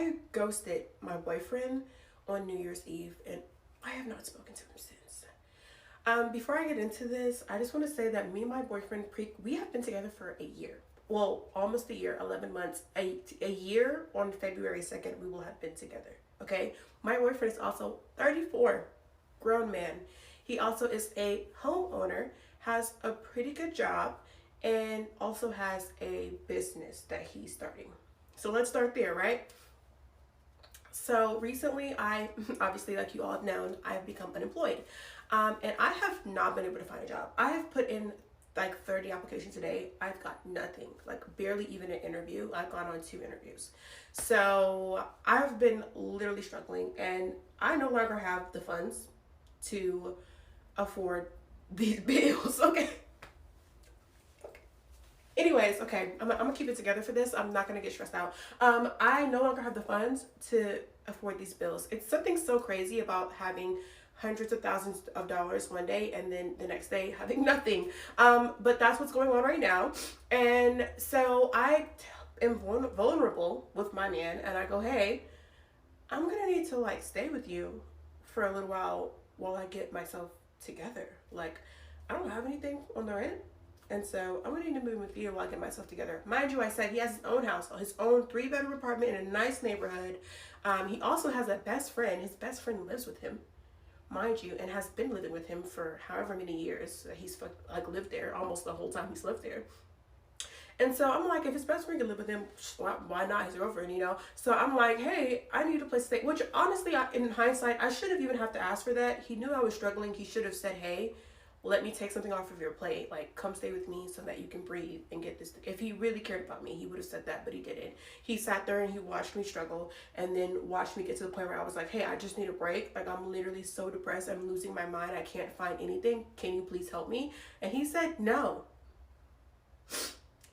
I ghosted my boyfriend on New Year's Eve, and I have not spoken to him since. Before I get into this, I just want to say that me and my boyfriend, we have been together for a year. Well, almost a year, 11 months. A year on February 2nd, we will have been together. Okay? My boyfriend is also 34, grown man. He also is a homeowner, has a pretty good job, and also has a business that he's starting. So let's start there, right? So recently, I obviously, like you all have known, I've become unemployed. And I have not been able to find a job. I have put in like 30 applications a day. I've got nothing, like barely even an interview. I've gone on 2 interviews. So I've been literally struggling, and I no longer have the funds to afford these bills. Okay. Anyways, okay, I'm gonna keep it together for this. I'm not gonna get stressed out. I no longer have the funds to afford these bills. It's something so crazy about having hundreds of thousands of dollars one day and then the next day having nothing. But that's what's going on right now. And so I am vulnerable with my man, and I go, hey, I'm gonna need to like stay with you for a little while I get myself together. Like, I don't have anything on the rent. And so I'm gonna need to move with you while I get myself together. Mind you, I said he has his own house, his own 3-bedroom apartment in a nice neighborhood. He also has a best friend. His best friend lives with him, mind you, and has been living with him for however many years he's like lived there, almost the whole time he's lived there. And so I'm like, if his best friend can live with him, why not his girlfriend, you know? So I'm like, hey, I need a place to stay. Which honestly, in hindsight, I should have even have to ask for that. He knew I was struggling. He should have said, hey, let me take something off of your plate. Like, come stay with me so that you can breathe and get this. If he really cared about me, he would have said that, but he didn't. He sat there and he watched me struggle, and then watched me get to the point where I was like, hey, I just need a break. Like, I'm literally so depressed. I'm losing my mind. I can't find anything. Can you please help me? And he said, no.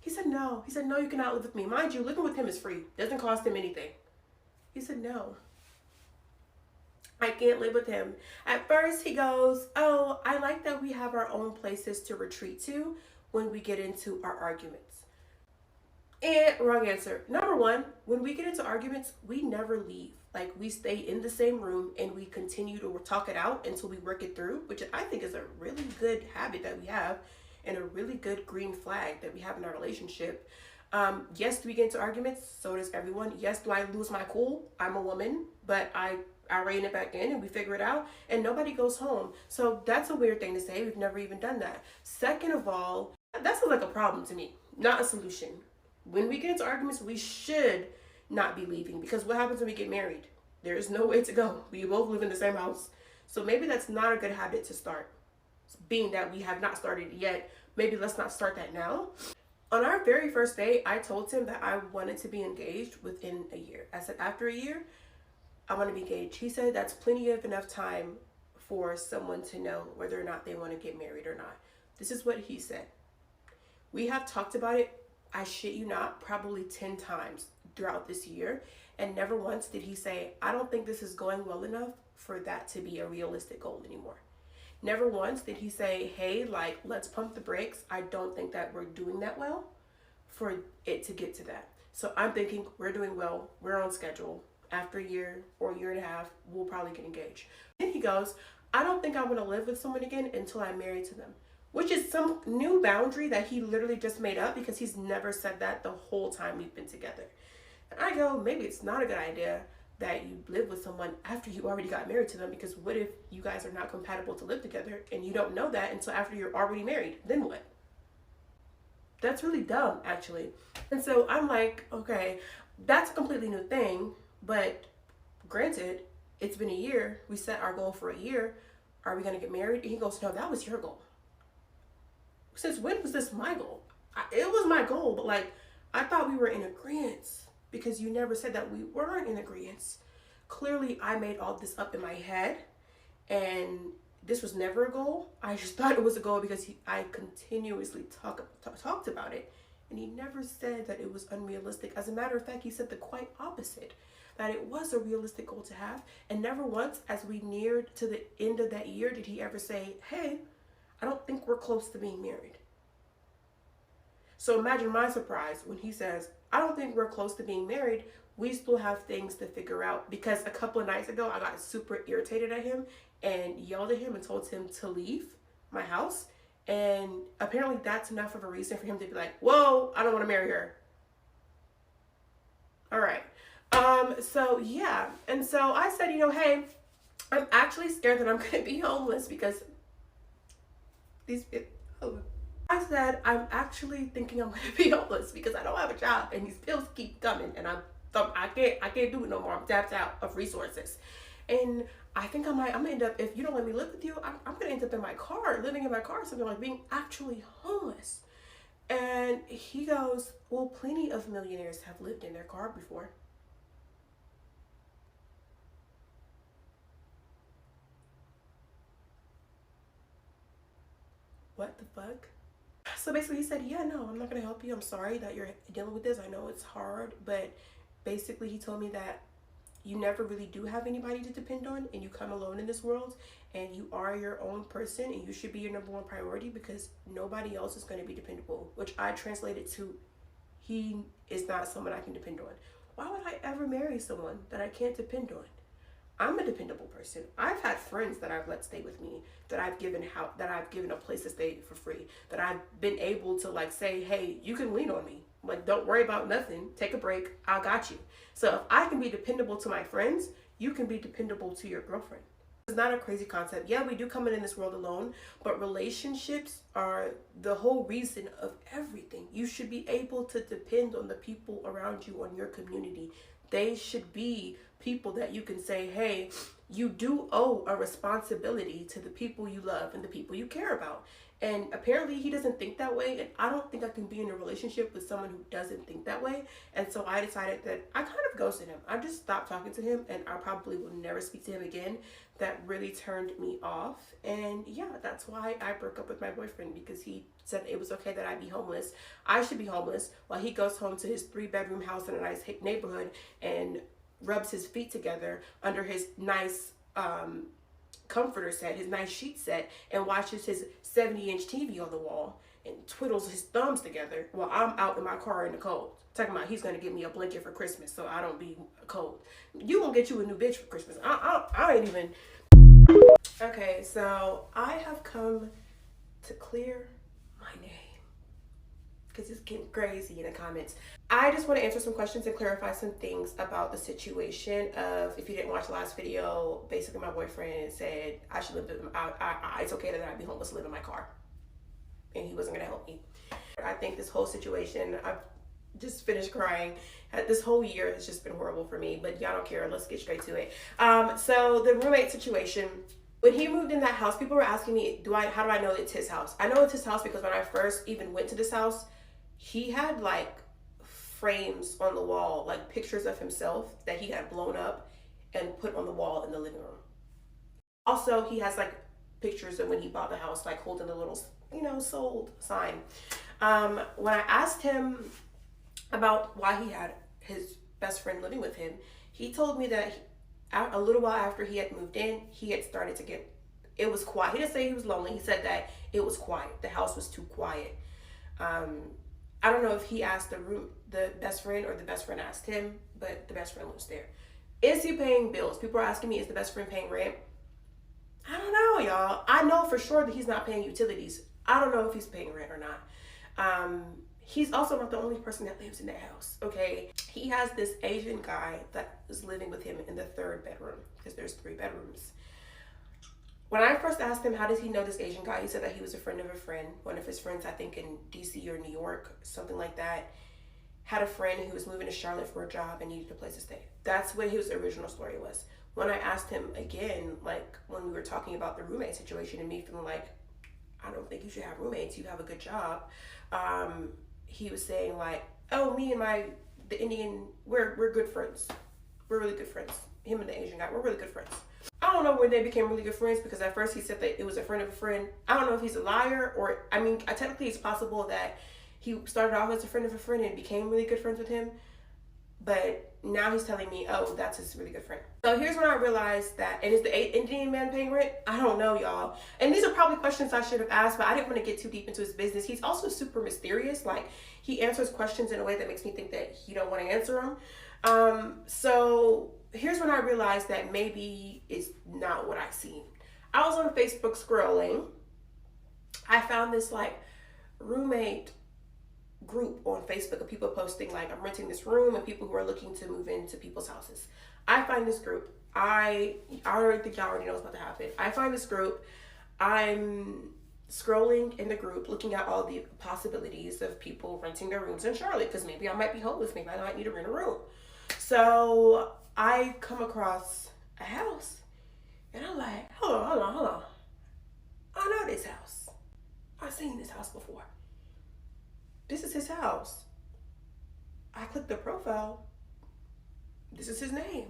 He said, no. He said, no, you cannot live with me. Mind you, living with him is free. Doesn't cost him anything. He said, no. I can't live with him. At first, he goes, oh, I like that we have our own places to retreat to when we get into our arguments. And wrong answer. Number one, when we get into arguments, we never leave. Like, we stay in the same room and we continue to talk it out until we work it through, which I think is a really good habit that we have and a really good green flag that we have in our relationship. Yes, do we get into arguments? So does everyone. Yes, do I lose my cool? I'm a woman, but I rein it back in and we figure it out, and nobody goes home. So that's a weird thing to say. We've never even done that. Second of all, that sounds like a problem to me, not a solution. When we get into arguments, we should not be leaving, because what happens when we get married? There is no way to go. We both live in the same house. So maybe that's not a good habit to start. Being that we have not started yet, maybe let's not start that now. On our very first date, I told him that I wanted to be engaged within a year. I said, after a year, I want to be engaged. He said that's plenty of enough time for someone to know whether or not they want to get married or not. This is what he said. We have talked about it, I shit you not, probably 10 times throughout this year. And never once did he say, I don't think this is going well enough for that to be a realistic goal anymore. Never once did he say, hey, like, let's pump the brakes. I don't think that we're doing that well for it to get to that. So I'm thinking we're doing well. We're on schedule. After a year or a year and a half, we'll probably get engaged. Then he goes, I don't think I want to live with someone again until I'm married to them, which is some new boundary that he literally just made up, because he's never said that the whole time we've been together. And I go, maybe it's not a good idea that you live with someone after you already got married to them, because what if you guys are not compatible to live together and you don't know that until after you're already married? Then what? That's really dumb, actually. And so I'm like, okay, that's a completely new thing. But granted, it's been a year. We set our goal for a year. Are we going to get married? And he goes, no, that was your goal. Since when was this my goal? It was my goal, but like, I thought we were in agreement, because you never said that we weren't in agreement. Clearly, I made all this up in my head, and this was never a goal. I just thought it was a goal because I continuously talked about it, and he never said that it was unrealistic. As a matter of fact, he said the quite opposite, that it was a realistic goal to have. And never once, as we neared to the end of that year, did he ever say, hey, I don't think we're close to being married. So imagine my surprise when he says, I don't think we're close to being married, we still have things to figure out, because a couple of nights ago I got super irritated at him and yelled at him and told him to leave my house. And apparently that's enough of a reason for him to be like, whoa, I don't want to marry her. All right. So yeah. And so I said, hey, I'm actually scared that I'm going to be homeless because I said, I'm actually thinking I'm going to be homeless because I don't have a job and these bills keep coming and I can't do it no more. I'm tapped out of resources. And I think I'm going to end up, if you don't let me live with you, I'm going to end up in my car, living in my car, something like being actually homeless. And he goes, well, plenty of millionaires have lived in their car before. What the fuck? So basically he said, yeah, no, I'm not going to help you. I'm sorry that you're dealing with this. I know it's hard, but basically he told me that you never really do have anybody to depend on and you come alone in this world and you are your own person and you should be your number one priority because nobody else is going to be dependable, which I translated to, he is not someone I can depend on. Why would I ever marry someone that I can't depend on? I'm a dependable person. I've had friends that I've let stay with me, that I've given a place to stay for free, that I've been able to like say, hey, you can lean on me. Like, don't worry about nothing. Take a break. I got you. So if I can be dependable to my friends, you can be dependable to your girlfriend. It's not a crazy concept. Yeah, we do come in this world alone, but relationships are the whole reason of everything. You should be able to depend on the people around you, on your community. They should be people that you can say, hey, you do owe a responsibility to the people you love and the people you care about. And apparently he doesn't think that way. And I don't think I can be in a relationship with someone who doesn't think that way. And so I decided that I kind of ghosted him. I just stopped talking to him and I probably will never speak to him again. That really turned me off. And yeah, that's why I broke up with my boyfriend, because he said it was okay that I be homeless. I should be homeless while he goes home to his 3-bedroom house in a nice neighborhood and rubs his feet together under his nice comforter set, his nice sheet set, and watches his 70-inch TV on the wall and twiddles his thumbs together while I'm out in my car in the cold. Talking about he's gonna give me a blanket for Christmas so I don't be cold. You gonna get you a new bitch for Christmas. I ain't even. Okay, so I have come to clear my name because it's getting crazy in the comments. I just want to answer some questions and clarify some things about the situation of, if you didn't watch the last video, basically my boyfriend said I should live in, it's okay that I'd be homeless, live in my car, and he wasn't going to help me. I think this whole situation, I've just finished crying. This whole year has just been horrible for me, but y'all don't care. Let's get straight to it. So the roommate situation, when he moved in that house, people were asking me, how do I know it's his house? I know it's his house because when I first even went to this house, he had like frames on the wall, like pictures of himself that he had blown up and put on the wall in the living room. Also, he has like pictures of when he bought the house, like holding the little, sold sign. When I asked him about why he had his best friend living with him, he told me that a little while after he had moved in, he had started to get, it was quiet. He didn't say he was lonely. He said that it was quiet. The house was too quiet. I don't know if he asked the best friend or the best friend asked him, but the best friend was there. Is he paying bills? People are asking me, is the best friend paying rent? I don't know, y'all. I know for sure that he's not paying utilities. I don't know if he's paying rent or not. He's also not the only person that lives in that house, okay? He has this Asian guy that is living with him in the 3rd bedroom, because there's 3 bedrooms. When I first asked him, how does he know this Asian guy? He said that he was a friend of a friend. One of his friends, I think in DC or New York, something like that, had a friend who was moving to Charlotte for a job and needed a place to stay. That's what his original story was. When I asked him again, like when we were talking about the roommate situation and me feeling like, I don't think you should have roommates, you have a good job. He was saying like, oh, me and the Indian, we're good friends. We're really good friends. Him and the Asian guy, we're really good friends. I don't know when they became really good friends, because at first he said that it was a friend of a friend. I don't know if he's a liar or, technically it's possible that he started off as a friend of a friend and became really good friends with him. But now he's telling me, oh, that's his really good friend. So here's when I realized that, and is the Indian man paying rent? I don't know, y'all. And these are probably questions I should have asked, but I didn't want to get too deep into his business. He's also super mysterious. Like, he answers questions in a way that makes me think that he don't want to answer them. So here's when I realized that maybe it's not what I seen. I was on Facebook scrolling. I found this like roommate group on Facebook of people posting like, I'm renting this room, and people who are looking to move into people's houses. I find this group. I already think y'all already know what's about to happen. I find this group. I'm scrolling in the group, looking at all the possibilities of people renting their rooms in Charlotte, because maybe I might be homeless. Maybe I might need to rent a room. So I come across a house, and I'm like, hold on. I know this house. I've seen this house before. This is his house. I click the profile. This is his name.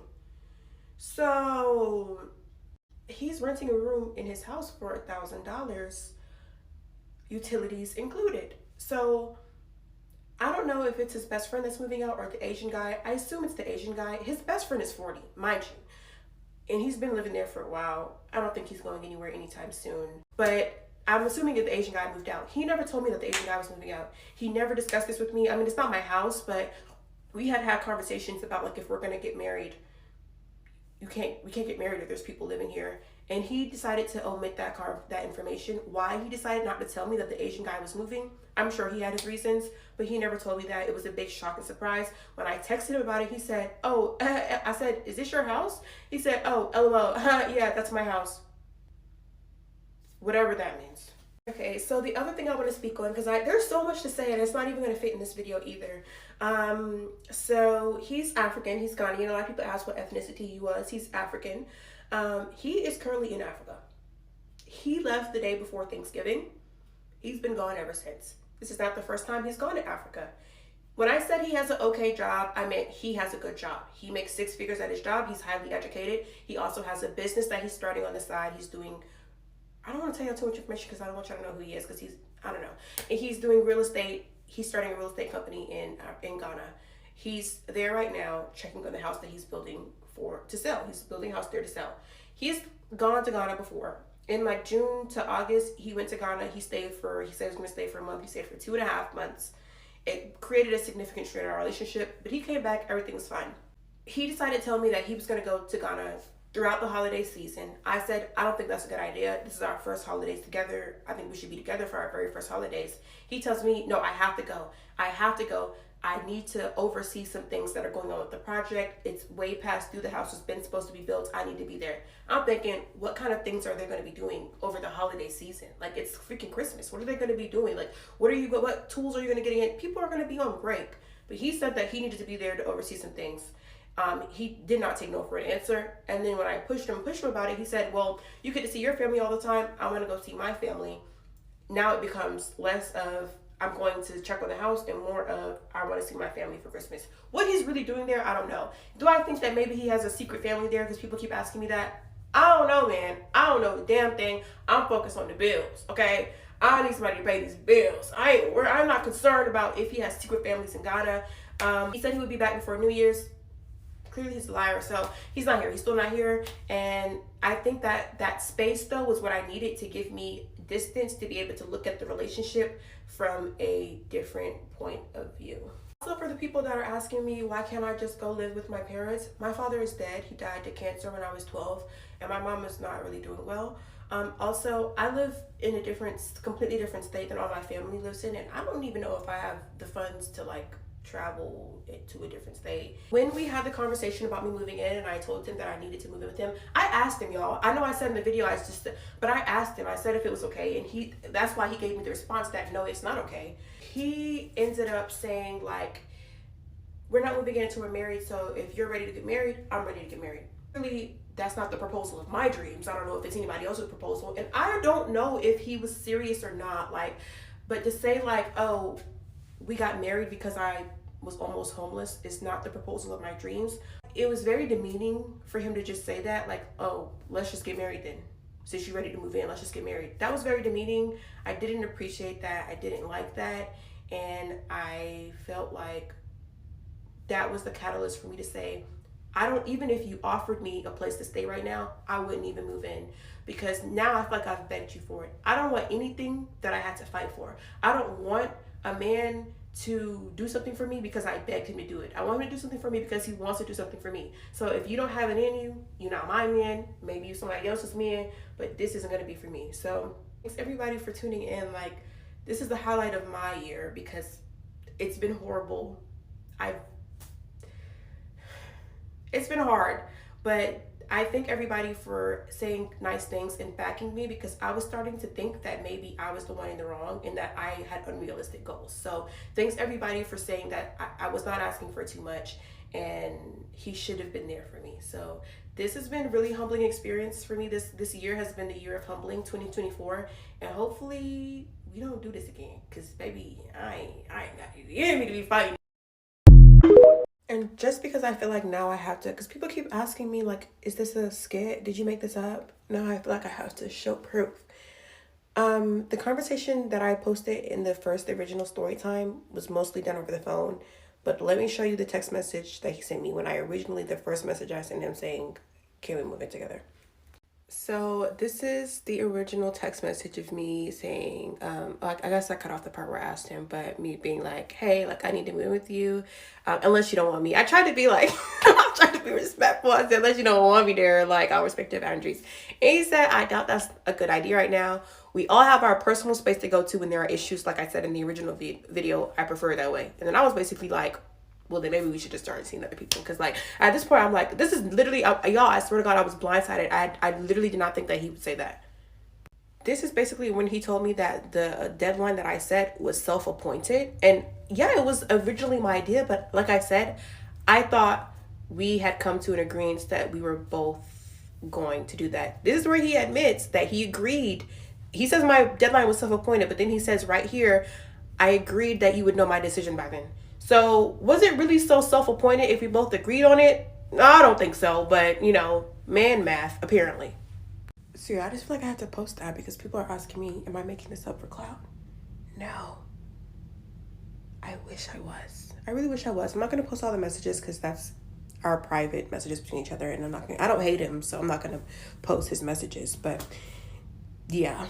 So he's renting a room in his house for $1,000, utilities included. So I don't know if it's his best friend that's moving out or the Asian guy. I assume it's the Asian guy. His best friend is 40, mind you. And he's been living there for a while. I don't think he's going anywhere anytime soon. But I'm assuming that the Asian guy moved out. He never told me that the Asian guy was moving out. He never discussed this with me. I mean, it's not my house, but we had conversations about like, if we're gonna get married, we can't get married if there's people living here. And he decided to omit that information. Why he decided not to tell me that the Asian guy was moving, I'm sure he had his reasons, but he never told me that. It was a big shock and surprise. When I texted him about it, he said, oh, I said, is this your house? He said, oh, LOL, yeah, that's my house. Whatever that means. Okay, so the other thing I want to speak on, because there's so much to say and it's not even going to fit in this video either. So he's African, he's Ghanaian. A lot of people ask what ethnicity he was. He's African. He is currently in Africa. He left the day before Thanksgiving. He's been gone ever since. This is not the first time he's gone to Africa. When I said he has an okay job, I meant he has a good job. He makes 6 figures at his job. He's highly educated. He also has a business that he's starting on the side. He's doing, I don't want to tell you too much information because I don't want you to know who he is, because I don't know. And he's doing real estate. He's starting a real estate company in Ghana. He's there right now checking on the house that he's building to sell. He's building a house there to sell. He's gone to Ghana before. In like June to August, he went to Ghana. He said he was going to stay for a month. He stayed for 2.5 months. It created a significant strain in our relationship, but he came back, everything was fine. He decided to tell me that he was going to go to Ghana throughout the holiday season. I said, I don't think that's a good idea. This is our first holidays together. I think we should be together for our very first holidays. He tells me, no, I have to go. I need to oversee some things that are going on with the project. It's way past due. The house has been supposed to be built. I need to be there. I'm thinking, what kind of things are they going to be doing over the holiday season? Like, it's freaking Christmas. What are they going to be doing? Like, what tools are you going to get in? People are going to be on break. But he said that he needed to be there to oversee some things. He did not take no for an answer. And then when I pushed him about it, he said, well, you get to see your family all the time. I want to go see my family. Now it becomes less of, I'm going to check on the house, and more of, I want to see my family for Christmas. What he's really doing there, I don't know. Do I think that maybe he has a secret family there because people keep asking me that? I don't know, man. I don't know the damn thing. I'm focused on the bills, okay? I need somebody to pay these bills. I'm not concerned about if he has secret families in Ghana. He said he would be back before New Year's. Clearly he's a liar, so he's not here. He's still not here. And I think that space, though, was what I needed to give me distance to be able to look at the relationship from a different point of view. Also, for the people that are asking me, why can't I just go live with my parents? My father is dead. He died to cancer when I was 12, and my mom is not really doing well. Also, I live in a completely different state than all my family lives in, and I don't even know if I have the funds to travel to a different state. When we had the conversation about me moving in and I told him that I needed to move in with him, I asked him, y'all. I know I said in the video, but I asked him, I said if it was okay, and that's why he gave me the response that no, it's not okay. He ended up saying we're not moving in until we're married, so if you're ready to get married, I'm ready to get married. Really, that's not the proposal of my dreams. I don't know if it's anybody else's proposal, and I don't know if he was serious or not, but to say oh, we got married because I was almost homeless is not the proposal of my dreams. It was very demeaning for him to just say that, oh, let's just get married then. Since you're ready to move in, let's just get married. That was very demeaning. I didn't appreciate that. I didn't like that. And I felt like that was the catalyst for me to say, I don't, even if you offered me a place to stay right now, I wouldn't even move in, because now I feel like I've begged you for it. I don't want anything that I had to fight for. I don't want a man to do something for me because I begged him to do it. I want him to do something for me because he wants to do something for me. So if you don't have it in you, you're not my man. Maybe you're somebody else's man, but this isn't going to be for me. So thanks everybody for tuning in. Like, this is the highlight of my year because it's been horrible. It's been hard, but I thank everybody for saying nice things and backing me, because I was starting to think that maybe I was the one in the wrong and that I had unrealistic goals. So thanks everybody for saying that I was not asking for too much and he should have been there for me. So this has been a really humbling experience for me. This year has been the year of humbling, 2024, and hopefully we don't do this again, because baby, I ain't got you in me to be fighting. And just because I feel like now I have to, because people keep asking me, like, is this a skit? Did you make this up? Now I feel like I have to show proof. The conversation that I posted in the first original story time was mostly done over the phone. But let me show you the text message that he sent me when the first message I sent him saying, can we move in together? So this is the original text message of me saying, I guess I cut off the part where I asked him, but me being like, hey, like, I need to move in with you, unless you don't want me. I tried to be like, I tried to be respectful. I said, unless you don't want me there, like, I'll respect your boundaries. And he said, I doubt that's a good idea right now. We all have our personal space to go to when there are issues. Like I said in the original video, I prefer it that way. And then I was basically like, well, then maybe we should just start seeing other people. Because, like, at this point, I'm like, this is literally, y'all, I swear to God, I was blindsided. I literally did not think that he would say that. This is basically when he told me that the deadline that I set was self-appointed. And yeah, it was originally my idea. But like I said, I thought we had come to an agreement that we were both going to do that. This is where he admits that he agreed. He says my deadline was self-appointed, but then he says right here, I agreed that you would know my decision by then. So was it really so self-appointed if we both agreed on it? No, I don't think so. But, you know, man math, apparently. So yeah, I just feel like I have to post that because people are asking me, am I making this up for clout? No. I wish I was. I really wish I was. I'm not going to post all the messages because that's our private messages between each other. And I don't hate him, so I'm not going to post his messages. But yeah.